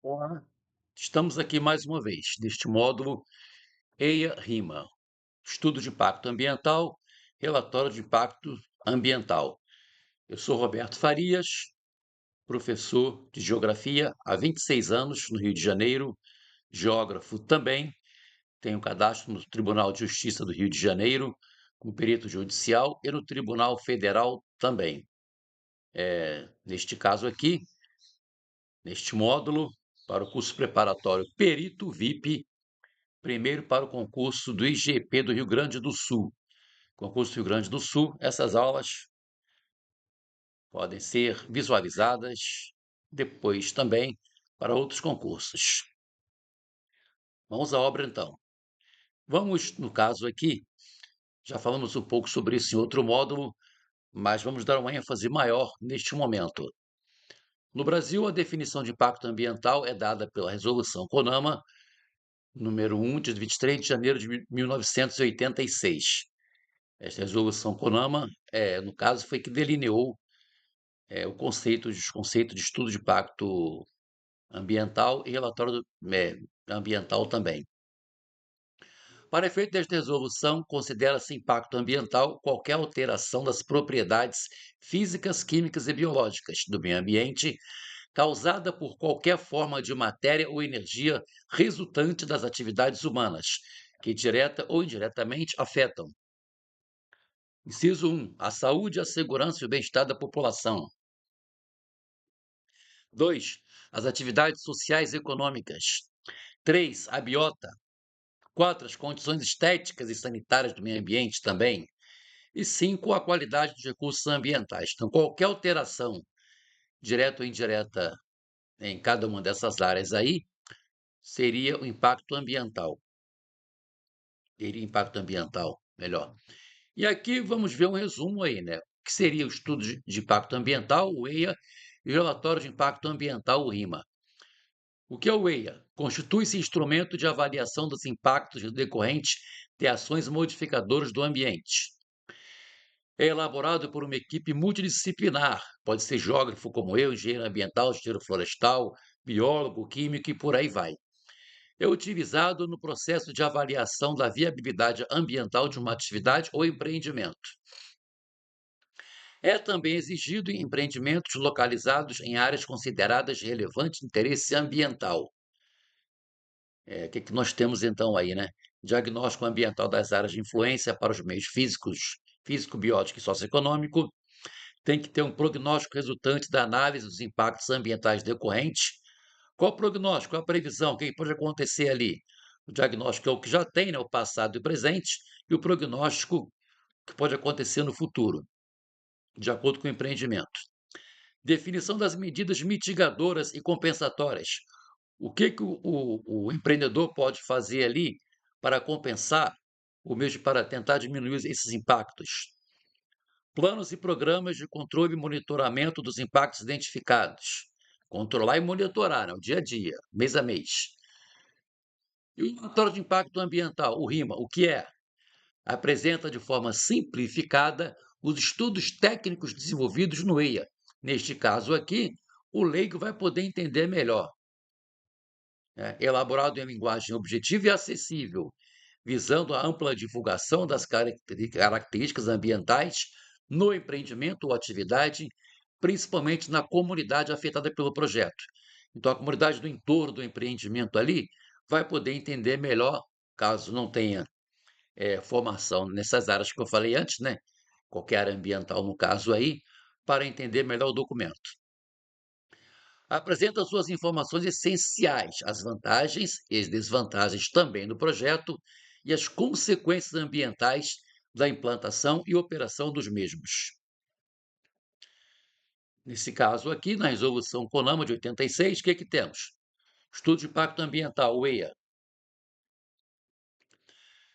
Olá, estamos aqui mais uma vez, neste módulo EIA-RIMA, Estudo de Impacto Ambiental, Relatório de Impacto Ambiental. Eu sou Roberto Farias, professor de Geografia há 26 anos no Rio de Janeiro, geógrafo também, tenho cadastro no Tribunal de Justiça do Rio de Janeiro, como perito judicial e no Tribunal Federal também. Neste caso aqui, neste módulo, para o curso preparatório Perito VIP, primeiro para o concurso do IGP do Rio Grande do Sul. Concurso do Rio Grande do Sul, essas aulas podem ser visualizadas depois também para outros concursos. Vamos à obra então. Vamos, no caso aqui, já falamos um pouco sobre isso em outro módulo, mas vamos dar uma ênfase maior neste momento. No Brasil, a definição de impacto ambiental é dada pela Resolução CONAMA, número 1, de 23 de janeiro de 1986. Esta resolução CONAMA, no caso, foi que delineou os conceitos de estudo de impacto ambiental e relatório ambiental também. Para efeito desta resolução, considera-se impacto ambiental qualquer alteração das propriedades físicas, químicas e biológicas do meio ambiente causada por qualquer forma de matéria ou energia resultante das atividades humanas, que direta ou indiretamente afetam. Inciso 1. A saúde, a segurança e o bem-estar da população. 2. As atividades sociais e econômicas. 3. A biota. 4. As condições estéticas e sanitárias do meio ambiente também. E 5. A qualidade dos recursos ambientais. Então, qualquer alteração, direta ou indireta, em cada uma dessas áreas aí, seria o impacto ambiental. Teria impacto ambiental, melhor. E aqui vamos ver um resumo aí, né? O que seria o estudo de impacto ambiental, o EIA, e o relatório de impacto ambiental, o RIMA. O que é o EIA? Constitui-se instrumento de avaliação dos impactos decorrentes de ações modificadoras do ambiente. É elaborado por uma equipe multidisciplinar, pode ser geógrafo como eu, engenheiro ambiental, engenheiro florestal, biólogo, químico e por aí vai. É utilizado no processo de avaliação da viabilidade ambiental de uma atividade ou empreendimento. É também exigido em empreendimentos localizados em áreas consideradas de relevante interesse ambiental. O que nós temos então aí, né? Diagnóstico ambiental das áreas de influência para os meios físicos, físico, biológico e socioeconômico. Tem que ter um prognóstico resultante da análise dos impactos ambientais decorrentes. Qual o prognóstico? Qual a previsão? O que pode acontecer ali? O diagnóstico é o que já tem, né? O passado e o presente, e o prognóstico que pode acontecer no futuro, de acordo com o empreendimento. Definição das medidas mitigadoras e compensatórias. O que, o empreendedor pode fazer ali para compensar, ou mesmo para tentar diminuir esses impactos? Planos e programas de controle e monitoramento dos impactos identificados. Controlar e monitorar, né, o dia a dia, mês a mês. E o relatório de impacto ambiental, o RIMA, o que é? Apresenta de forma simplificada os estudos técnicos desenvolvidos no EIA. Neste caso aqui, o leigo vai poder entender melhor. Elaborado em linguagem objetiva e acessível, visando a ampla divulgação das características ambientais no empreendimento ou atividade, principalmente na comunidade afetada pelo projeto. Então, a comunidade do entorno do empreendimento ali vai poder entender melhor, caso não tenha formação nessas áreas que eu falei antes, né? Qualquer área ambiental, no caso aí, para entender melhor o documento. Apresenta suas informações essenciais, as vantagens e as desvantagens também do projeto e as consequências ambientais da implantação e operação dos mesmos. Nesse caso aqui, na resolução CONAMA de 86, o que temos? Estudo de impacto ambiental, o EIA.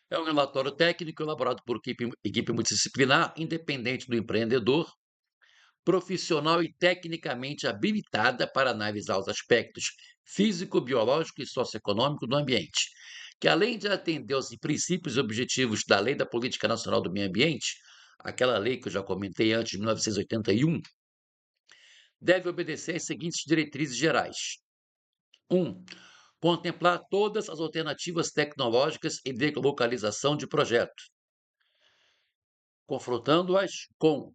É um relatório técnico elaborado por equipe multidisciplinar, independente do empreendedor, profissional e tecnicamente habilitada para analisar os aspectos físico, biológico e socioeconômico do ambiente, que além de atender aos princípios e objetivos da Lei da Política Nacional do Meio Ambiente, aquela lei que eu já comentei antes, de 1981, deve obedecer às seguintes diretrizes gerais. Contemplar todas as alternativas tecnológicas e de localização de projeto, confrontando-as com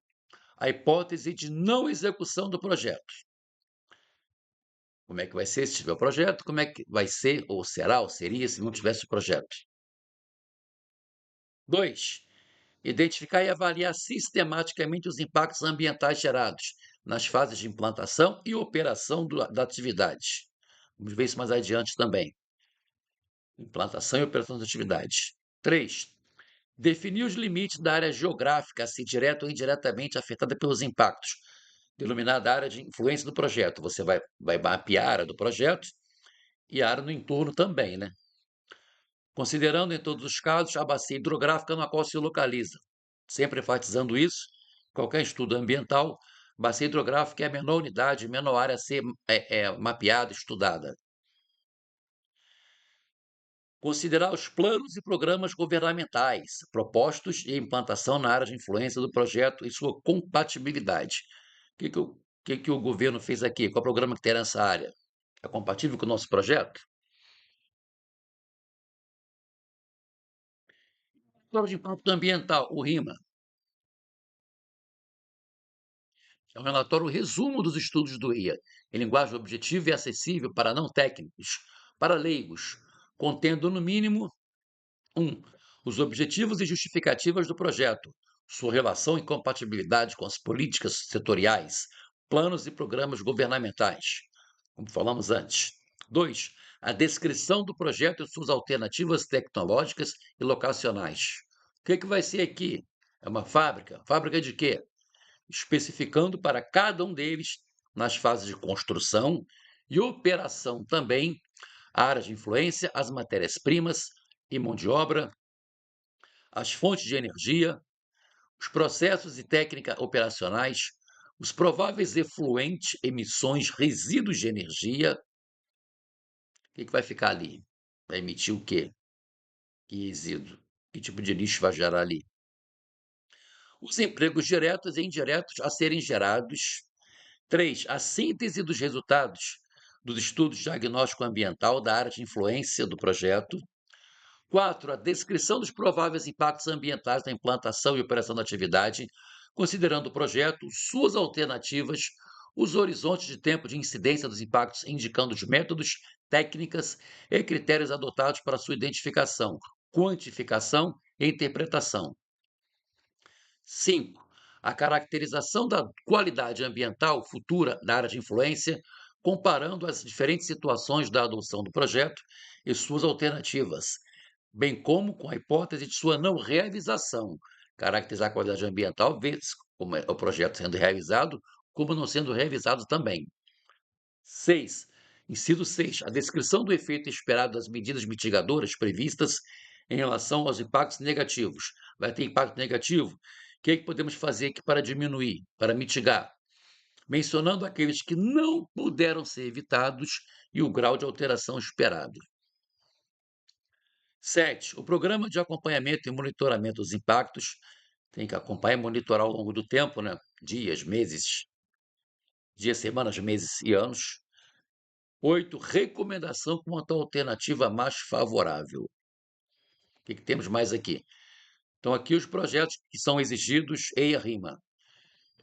a hipótese de não execução do projeto. Como é que vai ser se tiver o projeto? Como é que vai ser, ou será, ou seria, se não tivesse o projeto? 2. Identificar e avaliar sistematicamente os impactos ambientais gerados nas fases de implantação e operação da atividade. Vamos ver isso mais adiante também. Implantação e operação das atividades. 3. Definir os limites da área geográfica, se direta ou indiretamente afetada pelos impactos, denominada área de influência do projeto. Você vai mapear a área do projeto e a área no entorno também, né? Considerando em todos os casos a bacia hidrográfica na qual se localiza. Sempre enfatizando isso, qualquer estudo ambiental, bacia hidrográfica é a menor unidade, menor área a ser mapeada, estudada. Considerar os planos e programas governamentais propostos e implantação na área de influência do projeto e sua compatibilidade. O que o governo fez aqui? Qual programa que tem nessa área? É compatível com o nosso projeto? Plano de impacto ambiental, o RIMA, é um relatório resumo dos estudos do IA, em linguagem objetiva e acessível para não técnicos, para leigos, contendo no mínimo 1. Os objetivos e justificativas do projeto, sua relação e compatibilidade com as políticas setoriais, planos e programas governamentais, como falamos antes. 2. A descrição do projeto e suas alternativas tecnológicas e locacionais. O que vai ser aqui? É uma fábrica? Fábrica de quê? Especificando para cada um deles, nas fases de construção e operação também, a área de influência, as matérias-primas e mão de obra, as fontes de energia, os processos e técnica operacionais, os prováveis efluentes, emissões, resíduos de energia. O que vai ficar ali? Vai emitir o quê? Que resíduo? Que tipo de lixo vai gerar ali? Os empregos diretos e indiretos a serem gerados. 3. A síntese dos resultados dos estudos diagnóstico ambiental da área de influência do projeto. 4. A descrição dos prováveis impactos ambientais da implantação e operação da atividade, considerando o projeto, suas alternativas, os horizontes de tempo de incidência dos impactos, indicando os métodos, técnicas e critérios adotados para sua identificação, quantificação e interpretação. 5. A caracterização da qualidade ambiental futura da área de influência, comparando as diferentes situações da adoção do projeto e suas alternativas, bem como com a hipótese de sua não realização. Caracterizar a qualidade ambiental, ver como é o projeto sendo realizado, como não sendo realizado também. 6. Inciso 6. A descrição do efeito esperado das medidas mitigadoras previstas em relação aos impactos negativos. Vai ter impacto negativo? O que é que podemos fazer aqui para diminuir, para mitigar? Mencionando aqueles que não puderam ser evitados e o grau de alteração esperado. 7. O programa de acompanhamento e monitoramento dos impactos tem que acompanhar e monitorar ao longo do tempo, né? Dias, semanas, meses e anos. 8. Recomendação quanto à alternativa mais favorável. O que temos mais aqui? Então, aqui os projetos que são exigidos EIA-RIMA.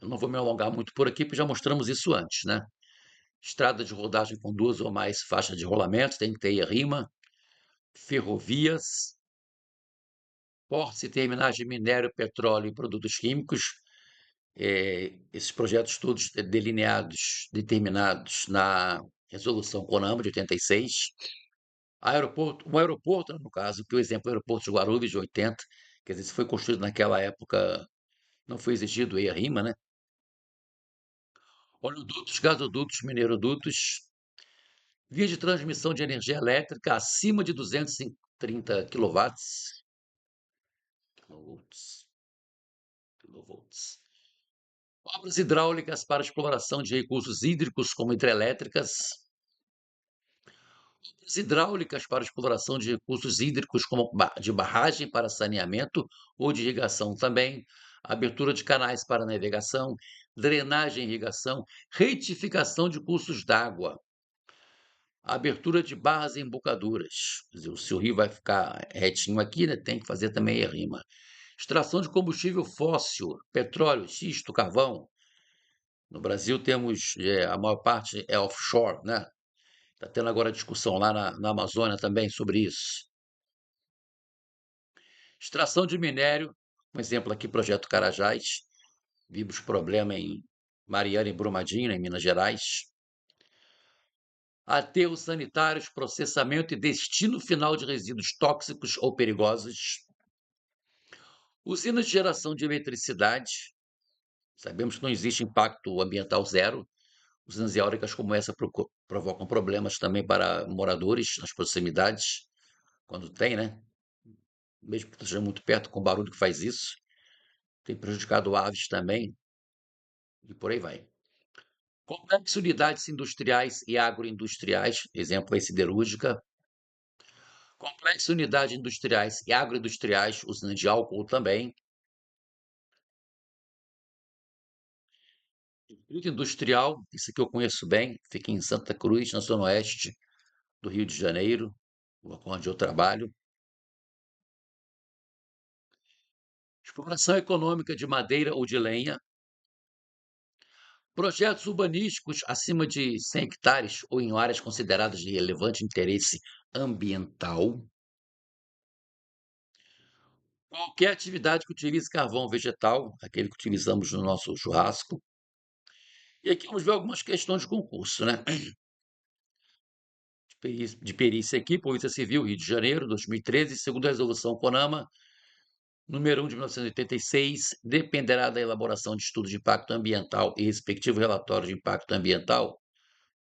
Eu não vou me alongar muito por aqui, porque já mostramos isso antes, né? Estrada de rodagem com 2 ou mais faixas de rolamento, tem que ter EIA-RIMA. Ferrovias, portos e terminais de minério, petróleo e produtos químicos. Esses projetos todos delineados, determinados na Resolução CONAMA de 86. Um aeroporto, no caso, que o exemplo é o aeroporto de Guarulhos de 80, quer dizer, se foi construído naquela época, não foi exigido EIA-RIMA, né? Oleodutos, gasodutos, minerodutos, via de transmissão de energia elétrica acima de 230 kilovolts. Obras hidráulicas para exploração de recursos hídricos, como hidrelétricas. Obras hidráulicas para exploração de recursos hídricos, como de barragem para saneamento ou de irrigação também. Abertura de canais para navegação, drenagem e irrigação, retificação de cursos d'água. Abertura de barras e embocaduras. Quer dizer, se o rio vai ficar retinho aqui, né, tem que fazer também a rima. Extração de combustível fóssil, petróleo, xisto, carvão. No Brasil temos, a maior parte é offshore, né? Está tendo agora discussão lá na Amazônia também sobre isso. Extração de minério, um exemplo aqui, Projeto Carajás. Vimos problema em Mariana e Brumadinho, né, em Minas Gerais. Aterros sanitários, processamento e destino final de resíduos tóxicos ou perigosos. Usinas de geração de eletricidade. Sabemos que não existe impacto ambiental zero. Usinas eólicas como essa provocam problemas também para moradores nas proximidades, quando tem, né? Mesmo que esteja muito perto, com o barulho que faz isso. Tem prejudicado aves também, e por aí vai. Complexo unidades industriais e agroindustriais, exemplo aí siderúrgica. Complexo unidades industriais e agroindustriais, usina de álcool também. Distrito industrial, isso aqui eu conheço bem, fica em Santa Cruz, na zona oeste do Rio de Janeiro, onde eu trabalho. Exploração econômica de madeira ou de lenha. Projetos urbanísticos acima de 100 hectares ou em áreas consideradas de relevante interesse ambiental. Qualquer atividade que utilize carvão vegetal, aquele que utilizamos no nosso churrasco. E aqui vamos ver algumas questões de concurso, né? De perícia aqui, Polícia Civil, Rio de Janeiro, 2013, segundo a resolução CONAMA, número 1 de 1986, dependerá da elaboração de estudo de impacto ambiental e respectivo relatório de impacto ambiental,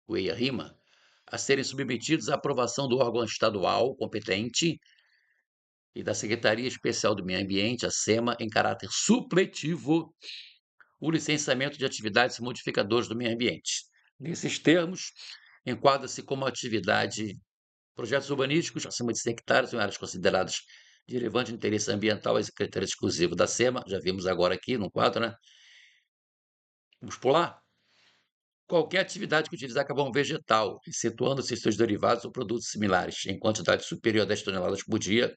o EIA-RIMA, a serem submetidos à aprovação do órgão estadual competente e da Secretaria Especial do Meio Ambiente, a SEMA, em caráter supletivo, o licenciamento de atividades modificadoras do meio ambiente. Nesses termos, enquadra-se como atividade projetos urbanísticos acima de 100 hectares em áreas consideradas de relevante interesse ambiental e critério exclusivo da SEMA, já vimos agora aqui no quadro, né? Vamos pular. Qualquer atividade que utilizar carvão vegetal, excetuando-se seus derivados ou produtos similares, em quantidade superior a 10 toneladas por dia,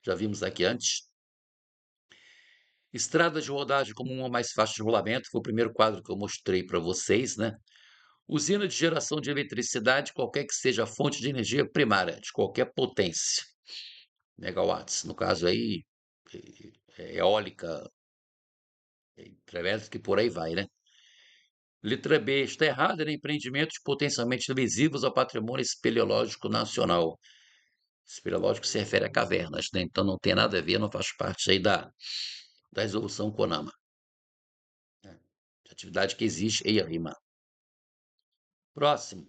já vimos aqui antes. Estradas de rodagem com uma ou mais faixas de rolamento, foi o primeiro quadro que eu mostrei para vocês, né? Usina de geração de eletricidade, qualquer que seja a fonte de energia primária, de qualquer potência, megawatts, no caso aí, eólica, hidrelétrica e por aí vai, né? Letra B, está errada, né? Empreendimentos potencialmente lesivos ao patrimônio espeleológico nacional. Espeleológico se refere a cavernas, né? Então não tem nada a ver, não faz parte aí da resolução CONAMA, né? Atividade que existe em rima. Próximo.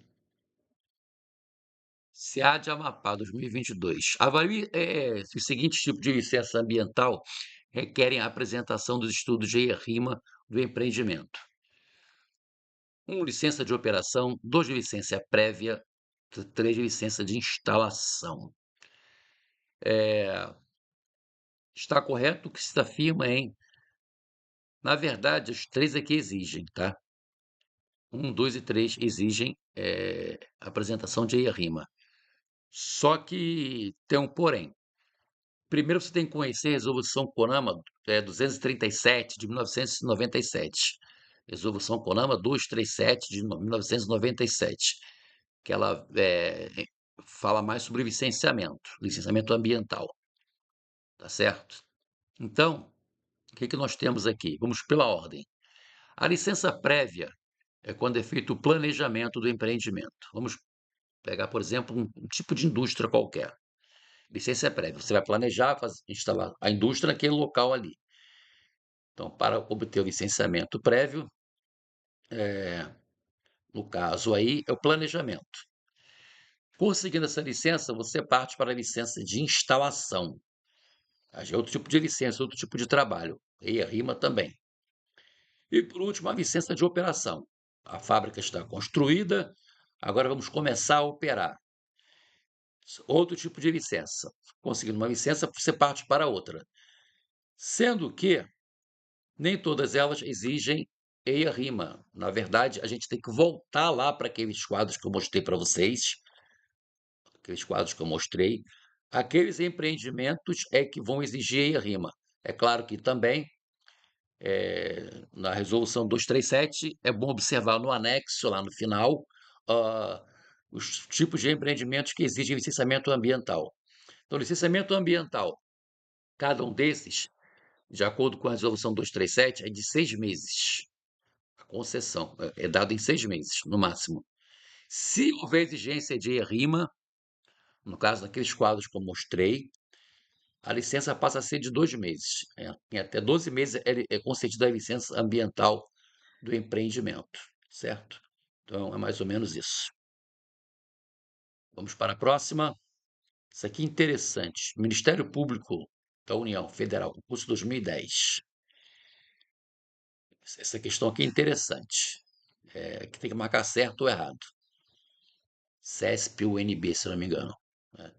CA de Amapá 2022. Avalie os seguintes tipos de licença ambiental requerem a apresentação dos estudos de EIA-RIMA do empreendimento. 1, licença de operação. 2, licença prévia. 3, licença de instalação. Está correto o que se afirma em... Na verdade, os 3 aqui exigem, tá? 1, 2 e 3 exigem apresentação de EIA-RIMA. Só que tem um porém. Primeiro você tem que conhecer a Resolução CONAMA 237 de 1997. Resolução CONAMA 237 de 1997, que ela fala mais sobre licenciamento ambiental, tá certo? Então, o que nós temos aqui? Vamos pela ordem. A licença prévia é quando é feito o planejamento do empreendimento. Vamos pegar, por exemplo, um tipo de indústria qualquer. Licença prévia. Você vai planejar, instalar a indústria naquele local ali. Então, para obter o licenciamento prévio, no caso aí, é o planejamento. Conseguindo essa licença, você parte para a licença de instalação. É outro tipo de licença, outro tipo de trabalho. E a rima também. E, por último, a licença de operação. A fábrica está construída, agora vamos começar a operar. Outro tipo de licença. Conseguindo uma licença, você parte para outra. Sendo que nem todas elas exigem EIA rima. Na verdade, a gente tem que voltar lá para aqueles quadros que eu mostrei para vocês, aqueles quadros que eu mostrei. Aqueles empreendimentos é que vão exigir EIA rima. É claro que também, na resolução 237, é bom observar no anexo, lá no final, ah, os tipos de empreendimentos que exigem licenciamento ambiental. Então, licenciamento ambiental, cada um desses, de acordo com a resolução 237, é de 6 meses. A concessão é dada em 6 meses, no máximo. Se houver exigência de rima, no caso daqueles quadros que eu mostrei, a licença passa a ser de 2 meses. Em até 12 meses é concedida a licença ambiental do empreendimento, certo? Então, é mais ou menos isso. Vamos para a próxima. Isso aqui é interessante. Ministério Público da União Federal, concurso 2010. Essa questão aqui é interessante. Que tem que marcar certo ou errado. CESP ou UNB, se não me engano. Né?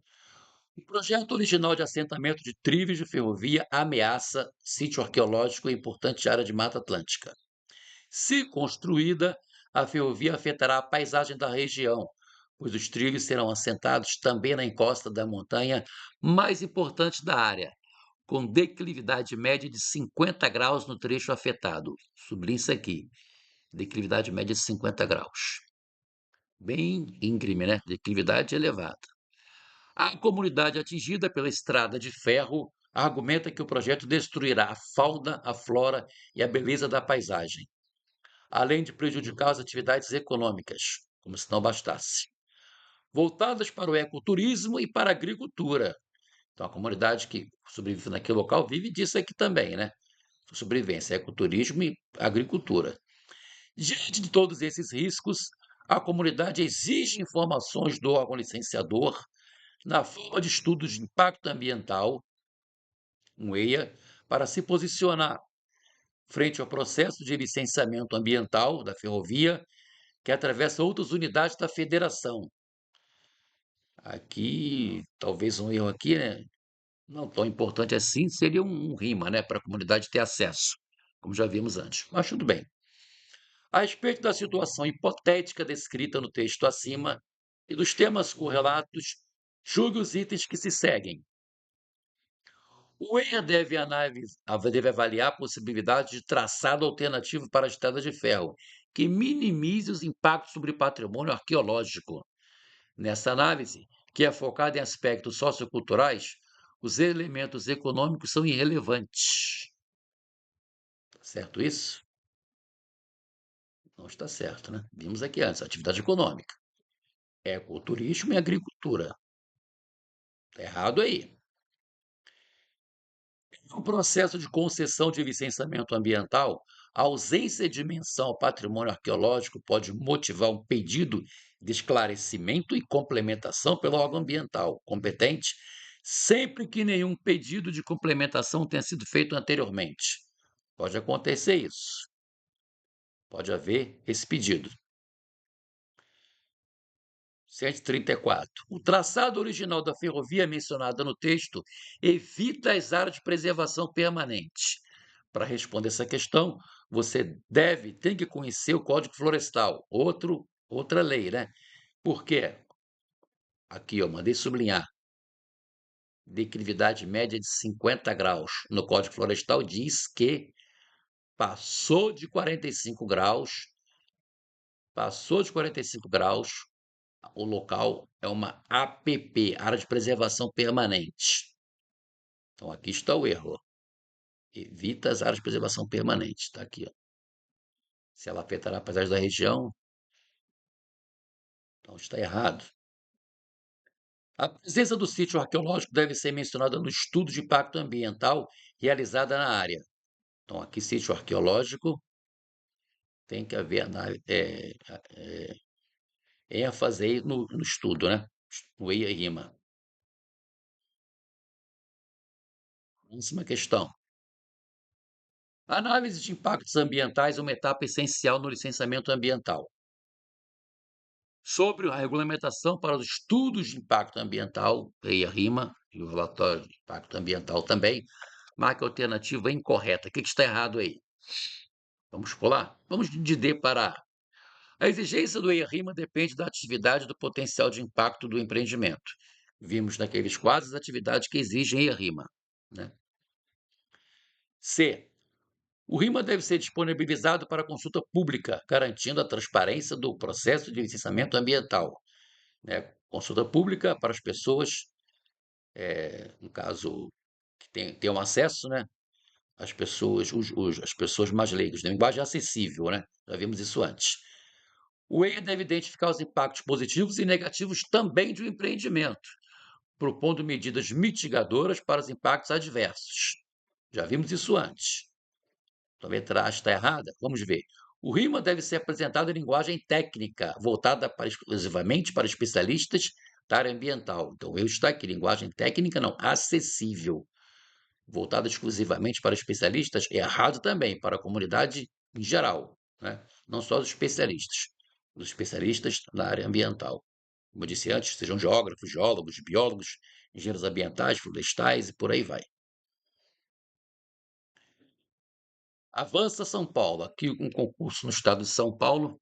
O projeto original de assentamento de trilhos de ferrovia ameaça sítio arqueológico e importante área de Mata Atlântica. Se construída, a ferrovia afetará a paisagem da região, pois os trilhos serão assentados também na encosta da montanha mais importante da área, com declividade média de 50 graus no trecho afetado. Sublinhe isso aqui, declividade média de 50 graus. Bem íngreme, né? Declividade elevada. A comunidade atingida pela estrada de ferro argumenta que o projeto destruirá a fauna, a flora e a beleza da paisagem, além de prejudicar as atividades econômicas, como se não bastasse, voltadas para o ecoturismo e para a agricultura. Então, a comunidade que sobrevive naquele local vive disso aqui também, né? Sobrevivência, ecoturismo e agricultura. Diante de todos esses riscos, a comunidade exige informações do órgão licenciador na forma de estudos de impacto ambiental, um EIA, para se posicionar frente ao processo de licenciamento ambiental da ferrovia, que atravessa outras unidades da federação. Aqui, talvez um erro aqui, né? Não tão importante assim, seria um rima, né, para a comunidade ter acesso, como já vimos antes. Mas tudo bem. A respeito da situação hipotética descrita no texto acima e dos temas correlatos, julgue os itens que se seguem. O EIA deve avaliar a possibilidade de traçado alternativo para a estrada de ferro, que minimize os impactos sobre patrimônio arqueológico. Nessa análise, que é focada em aspectos socioculturais, os elementos econômicos são irrelevantes. Tá certo isso? Não está certo, né? Vimos aqui antes, atividade econômica. Ecoturismo e agricultura. Está errado aí. No processo de concessão de licenciamento ambiental, a ausência de menção ao patrimônio arqueológico pode motivar um pedido de esclarecimento e complementação pelo órgão ambiental competente, sempre que nenhum pedido de complementação tenha sido feito anteriormente. Pode acontecer isso. Pode haver esse pedido. 134. O traçado original da ferrovia mencionada no texto evita as áreas de preservação permanente. Para responder essa questão, você tem que conhecer o Código Florestal, outra lei, né? Por quê? Aqui, eu mandei sublinhar. Declividade média de 50 graus. No Código Florestal diz que passou de 45 graus, o local é uma APP, Área de Preservação Permanente. Então, aqui está o erro. Evita as áreas de preservação permanente. Está aqui. Ó. Se ela afetará a paisagem da região, então está errado. A presença do sítio arqueológico deve ser mencionada no estudo de impacto ambiental realizada na área. Então, aqui, sítio arqueológico, tem que haver ênfase aí no estudo, né? No EIA e RIMA. Próxima questão. A análise de impactos ambientais é uma etapa essencial no licenciamento ambiental. Sobre a regulamentação para os estudos de impacto ambiental, EIA-RIMA, e o relatório de impacto ambiental também, marca a alternativa incorreta. O que está errado aí? Vamos pular? Vamos de D para A. A exigência do EIA-RIMA depende da atividade e do potencial de impacto do empreendimento. Vimos naqueles quadros as atividades que exigem EIA-RIMA, né? C. O RIMA deve ser disponibilizado para consulta pública, garantindo a transparência do processo de licenciamento ambiental, né? Consulta pública para as pessoas, no caso, que tenham acesso, né? As pessoas, as pessoas mais leigas, né? Linguagem acessível, né? Já vimos isso antes. O EIA deve identificar os impactos positivos e negativos também de um empreendimento, propondo medidas mitigadoras para os impactos adversos. Já vimos isso antes. Então, a letra A está errada? Vamos ver. O RIMA deve ser apresentado em linguagem técnica, voltada exclusivamente para especialistas da área ambiental. Então, eu está aqui, linguagem técnica não, acessível, voltada exclusivamente para especialistas, é errado também, para a comunidade em geral, né? Não só os especialistas na área ambiental. Como eu disse antes, sejam geógrafos, geólogos, biólogos, engenheiros ambientais, florestais e por aí vai. Avança São Paulo, aqui um concurso no estado de São Paulo.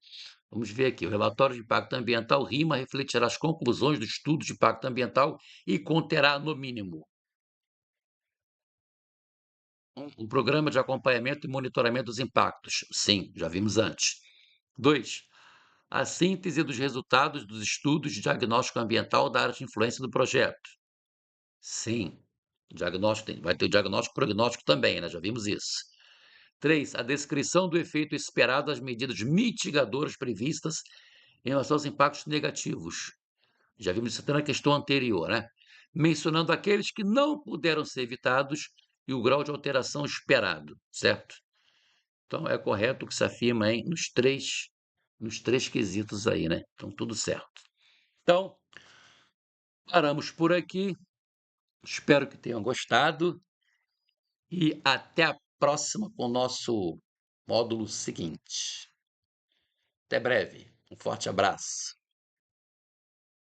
Vamos ver aqui, o relatório de impacto ambiental RIMA refletirá as conclusões do estudo de impacto ambiental e conterá, no mínimo, um programa de acompanhamento e monitoramento dos impactos. Sim, já vimos antes. 2. A síntese dos resultados dos estudos de diagnóstico ambiental da área de influência do projeto. Sim, vai ter o diagnóstico e prognóstico também, né? Já vimos isso. 3. A descrição do efeito esperado das medidas mitigadoras previstas em relação aos impactos negativos. Já vimos isso até na questão anterior, né? Mencionando aqueles que não puderam ser evitados e o grau de alteração esperado, certo? Então, é correto o que se afirma aí nos três quesitos aí, né? Então, tudo certo. Então, paramos por aqui. Espero que tenham gostado e até a próxima com o nosso módulo seguinte. Até breve. Um forte abraço.